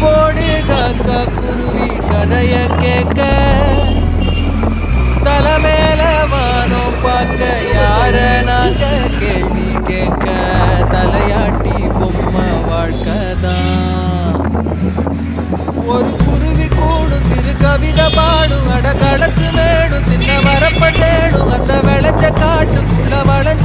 போடு காக்கா குருவி கதைய கேட்க தலைமேல வானம் பார்க்க யார நாங்க கேள்வி கேட்க தலையாட்டி பொம்மை வாழ்க்கைதான் ஒரு குருவி கூடும் சிறு கவிதை பாடும் அட கடத்து வேணும் சின்ன வரப்ப தேடும் அந்த விளைஞ்ச காட்டுக்குள்ள வளைஞ்ச